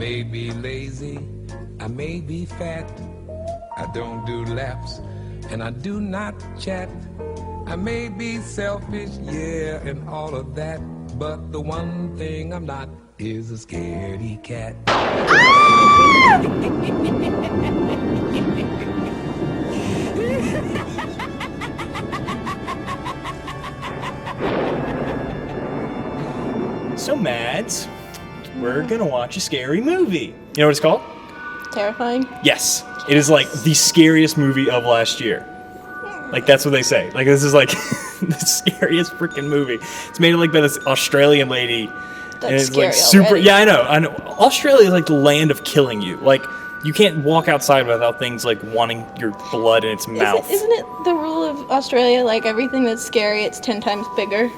may be lazy, I may be fat, I don't do laps, and I do not chat. I may be selfish, yeah, and all of that, but the one thing I'm not is a scaredy cat. So, Mads, we're gonna watch a scary movie. You know what it's called? Terrifying? Yes. It is like the scariest movie of last year. Like, that's what they say. Like, this is like the scariest freaking movie. It's made like by this Australian lady. That's and it's scary like super. already. Yeah, I know. Australia is like the land of killing you. Like, you can't walk outside without things like wanting your blood in its mouth. Isn't it the rule of Australia, like everything that's scary, it's 10 times bigger?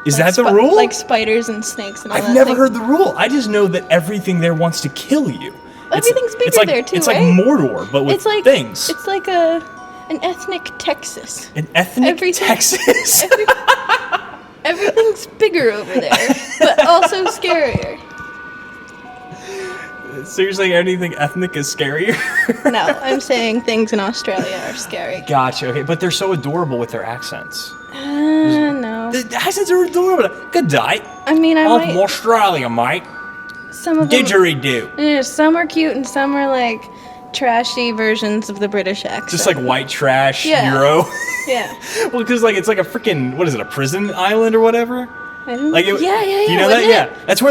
Is Like that the rule? Like spiders and snakes and all that. I've never heard the rule. I just know that everything there wants to kill you. Everything's bigger it's like, there too, It's right? like Mordor, but with It's like things. It's like an ethnic Texas. An ethnic Everything- Texas. Everything's bigger over there, but also scarier. So you're saying anything ethnic is scarier? No, I'm saying things in Australia are scary. Gotcha. Okay, but they're so adorable with their accents. No. The accents are adorable. Good day. I mean, I'm from Australia, mate. some of them. Didgeridoo. Yeah, some are cute and some are like trashy versions of the British accent. Just like white trash Yeah. Euro. Yeah. Well, because like it's like a freaking what is it? A prison island or whatever? I don't, Like it, yeah. You know that? wasn't Yeah. it? That's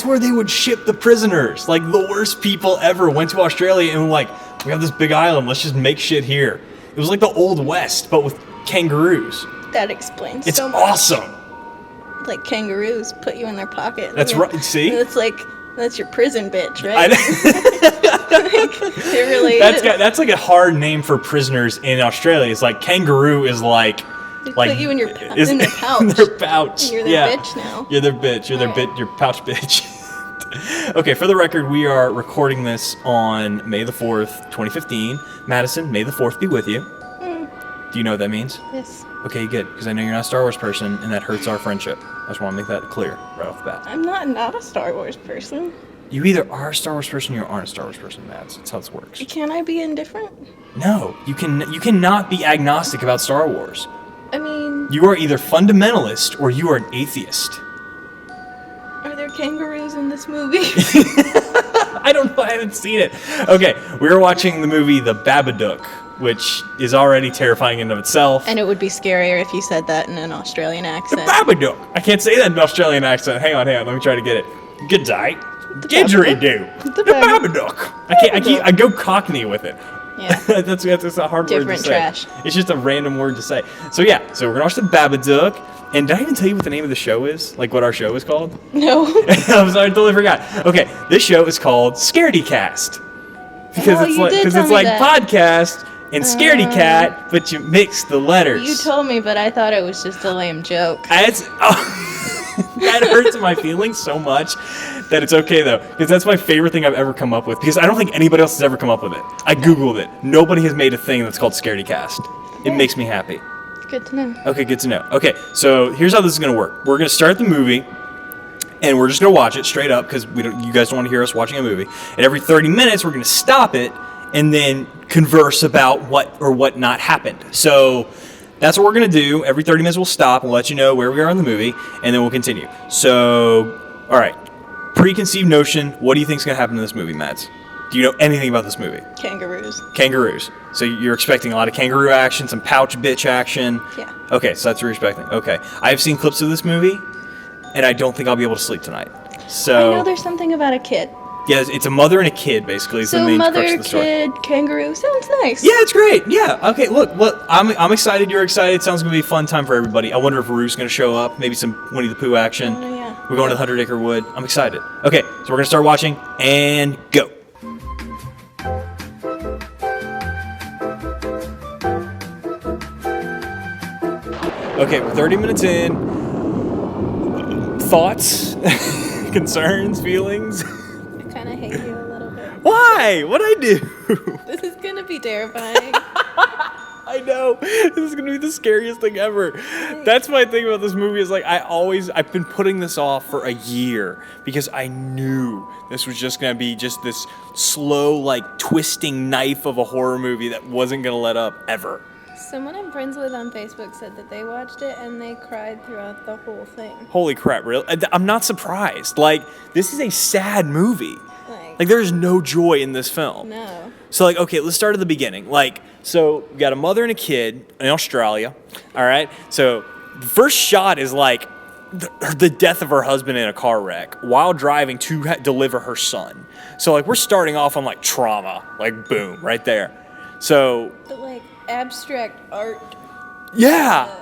where they would ship the prisoners. Like the worst people ever went to Australia and were like, we have this big island. Let's just make shit here. It was like the Old West, but with kangaroos. That explains It's so much. awesome. Like kangaroos put you in their pocket. That's Yeah. right. See? That's your prison bitch, I right? It really is. That's like a hard name for prisoners in Australia. It's like kangaroo is like They like put you in is- their pouch. in their pouch. You're their bitch now. You're their bitch. You're their Alright. your pouch bitch. Okay, for the record, we are recording this on May the 4th, 2015. Madison, May the 4th be with you. Do you know what that means? Yes. Okay, good, because I know you're not a Star Wars person, and that hurts our friendship. I just want to make that clear right off the bat. I'm not a Star Wars person. You either are a Star Wars person or you aren't a Star Wars person, Mads. That's how this works. Can I be indifferent? No, you cannot be agnostic about Star Wars. I mean, You are either fundamentalist or you are an atheist. are there kangaroos in this movie? I don't know, I haven't seen it. Okay, we were watching the movie The Babadook, which is already terrifying in and of itself. And it would be scarier if you said that in an Australian The accent. Babadook! I can't say that in an Australian accent. Hang on, let me try to get it. Good day. The Didgeridoo. The Babadook. I go Cockney with it. Yeah. that's a hard word Different to say. trash. It's just a random word to say. So yeah, so we're gonna watch The Babadook. And did I even tell you what the name of the show is? Like what our show is called? No. I'm sorry, I totally forgot. Okay, this show is called Scaredy Cast. Because Oh, it's you like did because tell it's me like that. podcast and Scaredy Cat, but you mix the letters. You told me, but I thought it was just a lame joke. That hurts my feelings so much that it's okay though, because that's my favorite thing I've ever come up with. Because I don't think anybody else has ever come up with it. I googled it. Nobody has made a thing that's called Scaredy Cast. It makes me happy. Good to know. Okay, good to know. Okay, so here's how this is gonna work. We're gonna start the movie, and we're just gonna watch it straight up because you guys don't want to hear us watching a movie. And every 30 minutes, we're gonna stop it and then converse about what or what not happened. So that's what we're gonna do. Every 30 minutes, we'll stop and let you know where we are in the movie, and then we'll continue. So, all right, preconceived notion. What do you think is gonna happen in this movie, Mads? Do you know anything about this movie? Kangaroos. Kangaroos. So you're expecting a lot of kangaroo action, some pouch bitch action. Yeah. Okay, so that's what you're expecting. Okay. I've seen clips of this movie, and I don't think I'll be able to sleep tonight. So I know there's something about a kid. yeah, it's a mother and a kid, basically, is the So main crux mother, of the story. kid, kangaroo. Sounds nice. Yeah, it's great. Yeah. Okay, look, I'm excited, you're excited. It sounds gonna be a fun time for everybody. I wonder if Rue's gonna show up, maybe some Winnie the Pooh action. Oh, yeah. We're going to the 100 Acre Wood. I'm excited. Okay, so we're gonna start watching and go. Okay, we're 30 minutes in. Thoughts? Concerns? Feelings? I kind of hate you a little bit. Why? What'd I do? This is gonna be terrifying. I I know. This is going to be the scariest thing ever. That's my thing about this movie is like I've been putting this off for a year because I knew this was just going to be just this slow, like, twisting knife of a horror movie that wasn't going to let up ever. Someone I'm friends with on Facebook said that they watched it and they cried throughout the whole thing. Holy crap, really? I'm not surprised. Like, this is a sad movie. Like, there's no joy in this film. No. So, like, okay, let's start at the beginning. Like, so we got a mother and a kid in Australia, all right? So the first shot is, like, the death of her husband in a car wreck while driving to deliver her son. So, like, we're starting off on, like, trauma. Like, boom, right there. So... But, like, abstract art. Yeah!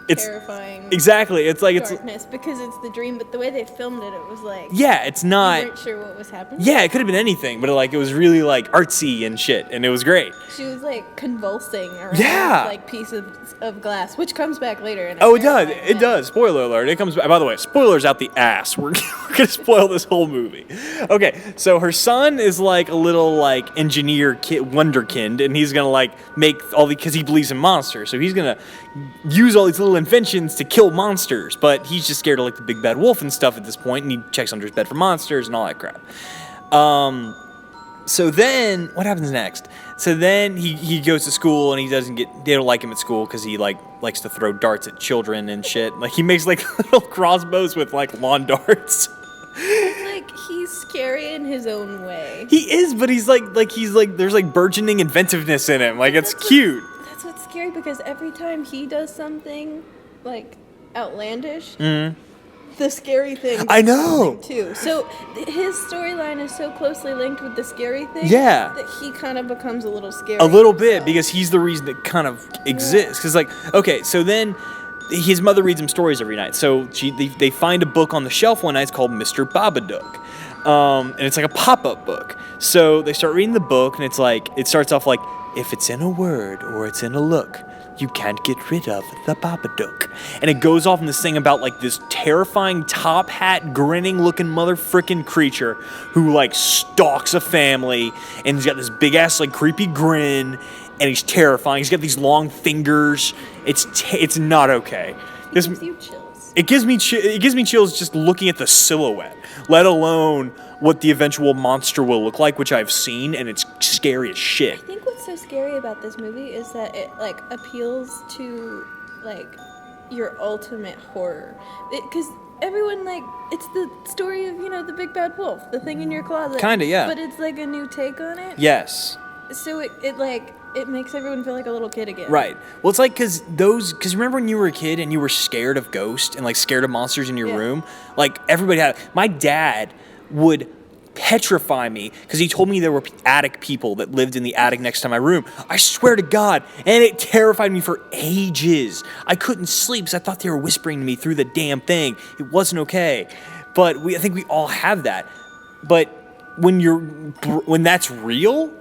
It's terrifying. Exactly. It's like darkness because it's the dream, but the way they filmed it, it was like it's not. You weren't sure what was happening. Yeah, it could have been anything, but it was really like artsy and shit, and it was great. She was like convulsing around this, like piece of glass, which comes back later. It does. It does. Spoiler alert. It comes back. By the way, spoilers out the ass. We're gonna spoil this whole movie. Okay, so her son is like a little like engineer kid, wonderkind, and he's gonna like make because he believes in monsters, so he's gonna use all these little inventions to kill monsters, but he's just scared of like the big bad wolf and stuff at this point, and he checks under his bed for monsters and all that crap. So then what happens next? So then he goes to school and they don't like him at school because he likes to throw darts at children and shit. Like he makes like little crossbows with like lawn darts. Like he's scary in his own way. He is, but he's like there's like burgeoning inventiveness in him. Like it's cute. That's what's scary because every time he does something like outlandish, the scary thing. I know too. So his storyline is so closely linked with the scary thing. Yeah. That he kind of becomes a little scary. A little bit because he's the reason it kind of exists. Because like okay, so then his mother reads him stories every night. So they find a book on the shelf one night. It's called Mr. Babadook. And it's like a pop-up book. So they start reading the book, and it starts off like, if it's in a word or it's in a look, you can't get rid of the Babadook. And it goes off in this thing about like this terrifying top hat grinning looking motherfucking creature who like stalks a family, and he's got this big ass like creepy grin, and he's terrifying. He's got these long fingers. It's not okay. It gives you chills. It gives me chills just looking at the silhouette, let alone what the eventual monster will look like, which I've seen, and it's scary as shit. I think what's so scary about this movie is that it like appeals to like your ultimate horror, because everyone like it's the story of the big bad wolf, the thing in your closet. Kinda, yeah. But it's like a new take on it. Yes. So it makes everyone feel like a little kid again. Right. Well, it's like because remember when you were a kid and you were scared of ghosts and like scared of monsters in your room? Like everybody had. My dad would petrify me because he told me there were attic people that lived in the attic next to my room. I swear to God, and it terrified me for ages. I couldn't sleep because I thought they were whispering to me through the damn thing. It wasn't okay. But I think we all have that. But when that's real,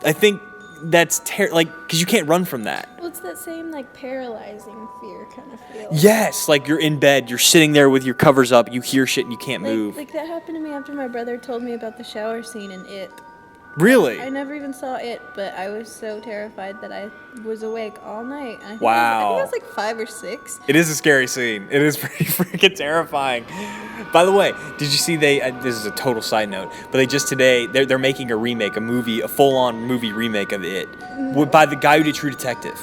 I think that's because you can't run from that. Well, it's that same like paralyzing fear kind of feel. Yes, like you're in bed, you're sitting there with your covers up, you hear shit and you can't move. Like that happened to me after my brother told me about the shower scene in It. Really? I never even saw It, but I was so terrified that I was awake all night. I think wow. I was like 5 or 6. It is a scary scene. It is pretty freaking terrifying. By the way, did you see this is a total side note, but they just today, they're making a remake, a full-on movie remake of It by the guy who did True Detective,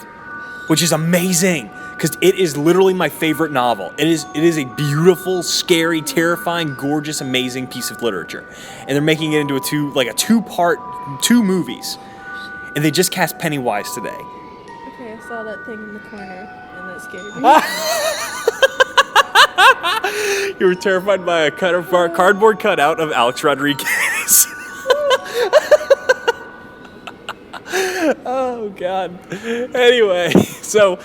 which is amazing because it is literally my favorite novel. It is a beautiful, scary, terrifying, gorgeous, amazing piece of literature. And they're making it into two movies. And they just cast Pennywise today. Okay, I saw that thing in the corner and that scared me. You were terrified by a cardboard cutout of Alex Rodriguez. Oh God. Anyway, so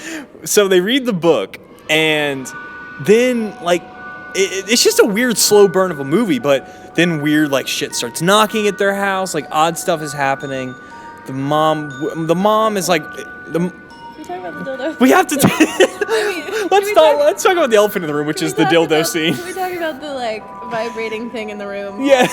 they read the book, and then like it's just a weird slow burn of a movie, but then weird like shit starts knocking at their house, like odd stuff is happening. The mom is like Can we talk about the dildo? We have to let's talk about the elephant in the room, which is the dildo scene. Can we talk talk about the like vibrating thing in the room? Yeah,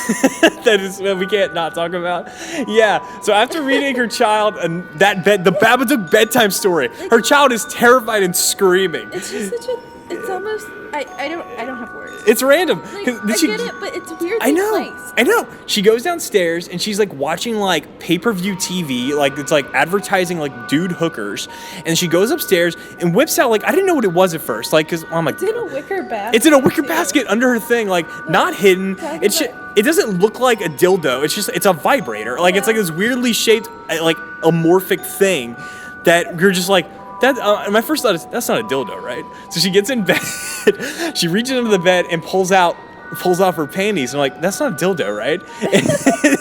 that is we can't not talk about. Yeah, so after reading her child the Babadook bedtime story, her child is terrified and screaming. It's just such a. It's almost. I don't have words. It's random. Like, I get it, but it's weirdly placed. I know. She goes downstairs and she's like watching like pay-per-view TV, like it's like advertising like dude hookers, and she goes upstairs and whips out like I didn't know what it was at first, like because I'm like it's in a wicker basket. It's in a wicker basket under her thing, like not hidden. It doesn't look like a dildo. It's a vibrator. Like it's like this weirdly shaped like amorphic thing that you're just like. That my first thought is that's not a dildo, right? So she gets in bed, she reaches under the bed and pulls off her panties. I'm like, that's not a dildo, right?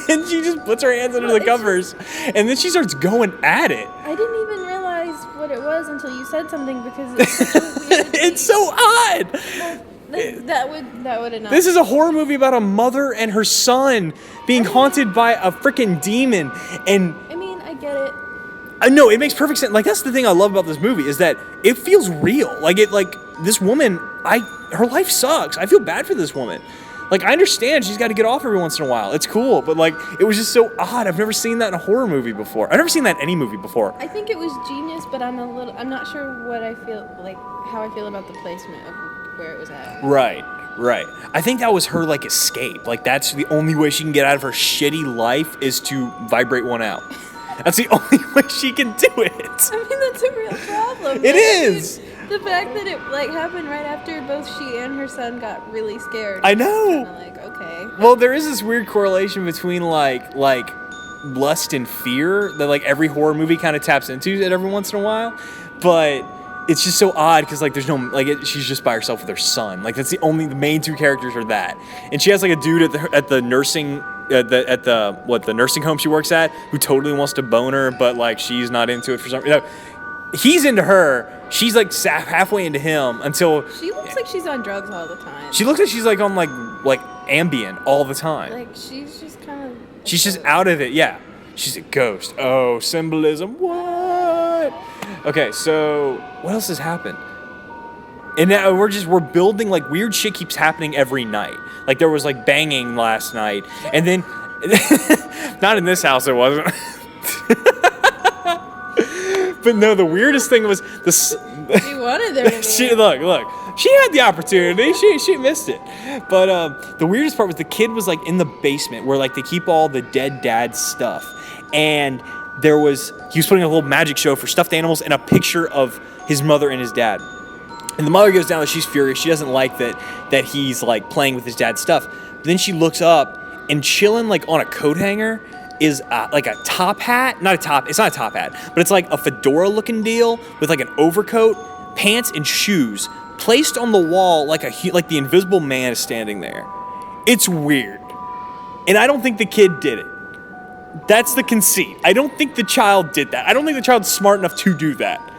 And she just puts her hands under the covers, and then she starts going at it. I didn't even realize what it was until you said something because it's such a weird it's so odd. That would have not. This is a horror movie about a mother and her son being haunted by a freaking demon, and I mean, I get it. No, it makes perfect sense. Like that's the thing I love about this movie is that it feels real. Like this woman, her life sucks. I feel bad for this woman. Like I understand she's got to get off every once in a while. It's cool, but like it was just so odd. I've never seen that in a horror movie before. I've never seen that in any movie before. I think it was genius, but I'm not sure how I feel about the placement of where it was at. Right. I think that was her like escape. Like that's the only way she can get out of her shitty life is to vibrate one out. That's the only way she can do it. I mean, that's a real problem. It is. The fact that it like happened right after both she and her son got really scared. I know. Kind of like, okay. Well, there is this weird correlation between like lust and fear that like every horror movie kind of taps into it every once in a while, but it's just so odd because like there's no she's just by herself with her son. Like that's the main two characters are that, and she has like a dude at the nursing. At the nursing home she works at, who totally wants to bone her, but like she's not into it for some reason. He's into her. She's like halfway into him until she looks like she's on drugs all the time. She looks like she's like on like Ambien all the time. Like she's just kind of. She's just out of it. Yeah, she's a ghost. Oh, symbolism. What? Okay, so what else has happened? And now we're building, like, weird shit keeps happening every night. Like, there was, like, banging last night. And then, not in this house, it wasn't. But no, the weirdest thing was this. She wanted there to be. Look. She had the opportunity. She missed it. But the weirdest part was the kid was, like, in the basement where, like, they keep all the dead dad's stuff. And he was putting a little magic show for stuffed animals and a picture of his mother and his dad. And the mother goes down and she's furious. She doesn't like that he's like playing with his dad's stuff. But then she looks up and chilling like on a coat hanger is like a top hat. It's not a top hat, but it's like a fedora looking deal with like an overcoat, pants, and shoes placed on the wall like the Invisible Man is standing there. It's weird. And I don't think the kid did it. That's the conceit. I don't think the child did that. I don't think the child's smart enough to do that.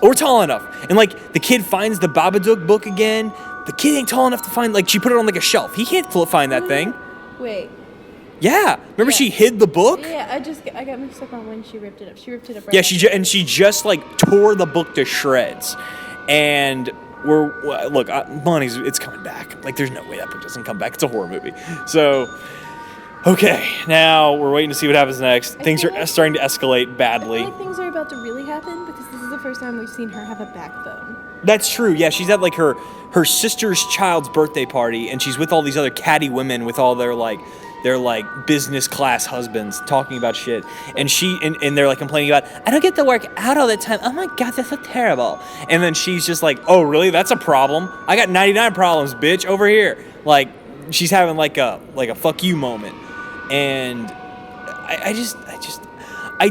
Or tall enough. And like the kid finds the Babadook book again. The kid ain't tall enough to find, like she put it on like a shelf. He can't find that thing. Wait. Yeah. Remember she hid the book? Yeah, I got mixed up on when she ripped it up. She ripped it up right Yeah, she just like tore the book to shreds. And it's coming back. Like there's no way that book doesn't come back. It's a horror movie. So okay, now we're waiting to see what happens next. Things are starting to escalate badly. I feel like things are about to really happen because this is the first time we've seen her have a backbone. That's true. Yeah, she's at like her sister's child's birthday party, and she's with all these other catty women with all their business class husbands talking about shit. And and they're like complaining about, I don't get to work out all the time. Oh my God, that's so terrible. And then she's just like, oh really? That's a problem. I got 99 problems, bitch, over here. Like she's having like a fuck you moment. And I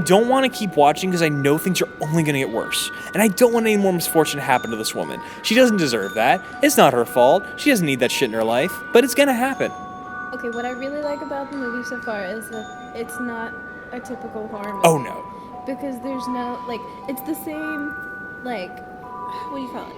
don't want to keep watching because I know things are only going to get worse. And I don't want any more misfortune to happen to this woman. She doesn't deserve that. It's not her fault. She doesn't need that shit in her life. But it's going to happen. Okay, what I really like about the movie so far is that it's not a typical horror movie. Oh, no. Because there's no, it's the same, what do you call it?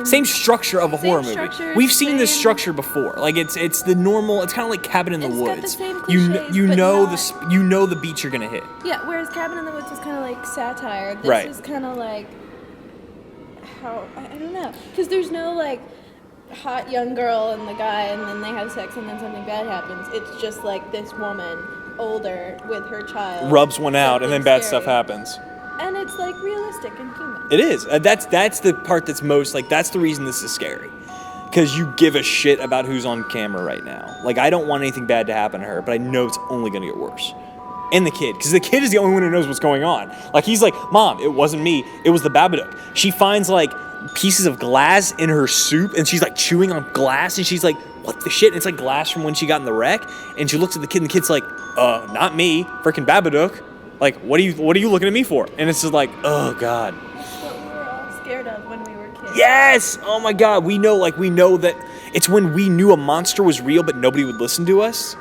Same structure of a horror movie. We've seen this structure before. Like it's the normal. It's kind of like Cabin in the Woods. Got the same cliches, you know the beat you're gonna hit. Yeah. Whereas Cabin in the Woods was kind of like satire. This is kind of like how I don't know, because there's no hot young girl and the guy, and then they have sex, and then something bad happens. It's just like this woman, older, with her child. Rubs one out, and then bad scary. stuff happens. And it's like realistic and human. It is. That's the part that's most, like, that's the reason this is scary. Because you give a shit about who's on camera right now. Like, I don't want anything bad to happen to her, but I know it's only going to get worse. And the kid, because the kid is the only one who knows what's going on. Like, he's like, Mom, it wasn't me, it was the Babadook. She finds, like, pieces of glass in her soup, and she's, like, chewing on glass, and she's like, what the shit? And it's, like, glass from when she got in the wreck, and she looks at the kid, and the kid's like, not me, freaking Babadook. Like, what are you looking at me for? And it's just like, oh, God. That's what we were all scared of when we were kids. Yes! Oh, my God. We know that it's when we knew a monster was real, but nobody would listen to us.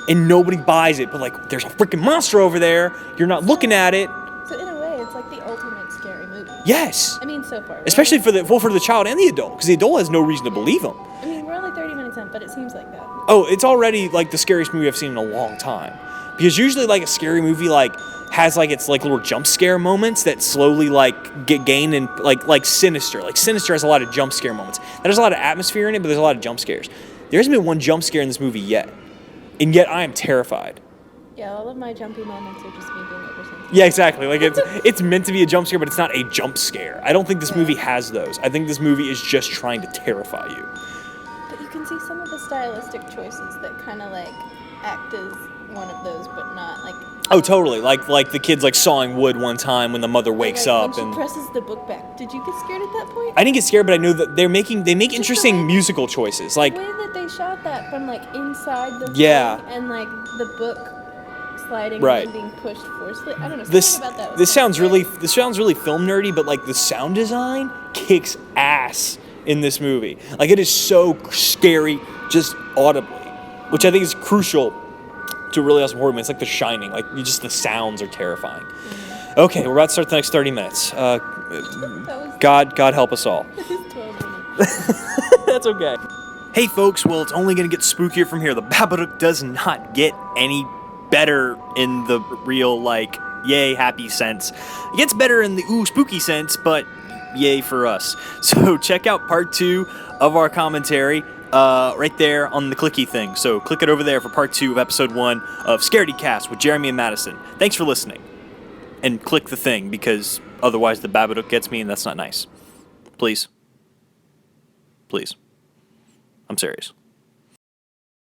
And nobody buys it, but like, there's a freaking monster over there. You're not looking at it. So in a way, it's like the ultimate scary movie. Yes. I mean, so far. Right? Especially for the child and the adult, because the adult has no reason to believe him. I mean, we're only 30 minutes in, but it seems like that. Oh, it's already like the scariest movie I've seen in a long time. Because usually, like, a scary movie like has like its like little jump scare moments that slowly like get gained, and like Sinister. Like Sinister has a lot of jump scare moments. There's a lot of atmosphere in it, but there's a lot of jump scares. There hasn't been one jump scare in this movie yet. And yet I am terrified. Yeah, all of my jumpy moments are just me being oversensitive. Yeah, exactly. Like, it's meant to be a jump scare, but it's not a jump scare. I don't think this movie has those. I think this movie is just trying to terrify you. But you can see some of the stylistic choices that kind of like act as one of those, but not like. Oh, totally. Like the kids like sawing wood one time when the mother wakes up, when and she presses the book back. Did you get scared at that point? I didn't get scared, but I know that they make interesting musical choices. Like the way that they shot that from like inside the Yeah. thing and like the book sliding Right. and being pushed forcefully. I don't know. this Something about that was this kinda sounds really film nerdy, but like the sound design kicks ass in this movie. Like, it is so scary just audibly, which I think is crucial to a really awesome horror movie. It's like The Shining. Like, the sounds are terrifying. Mm-hmm. Okay, we're about to start the next 30 minutes. God help us all. That was 12 minutes. That's okay. Hey folks, well, it's only going to get spookier from here. The Babadook does not get any better in the real, like, yay, happy sense. It gets better in the ooh, spooky sense, but yay for us. So check out part 2 of our commentary right there on the clicky thing. So click it over there for part 2 of episode 1 of Scaredy Cast with Jeremy and Madison. Thanks for listening. And click the thing, because otherwise the Babadook gets me, and that's not nice. Please. Please. I'm serious.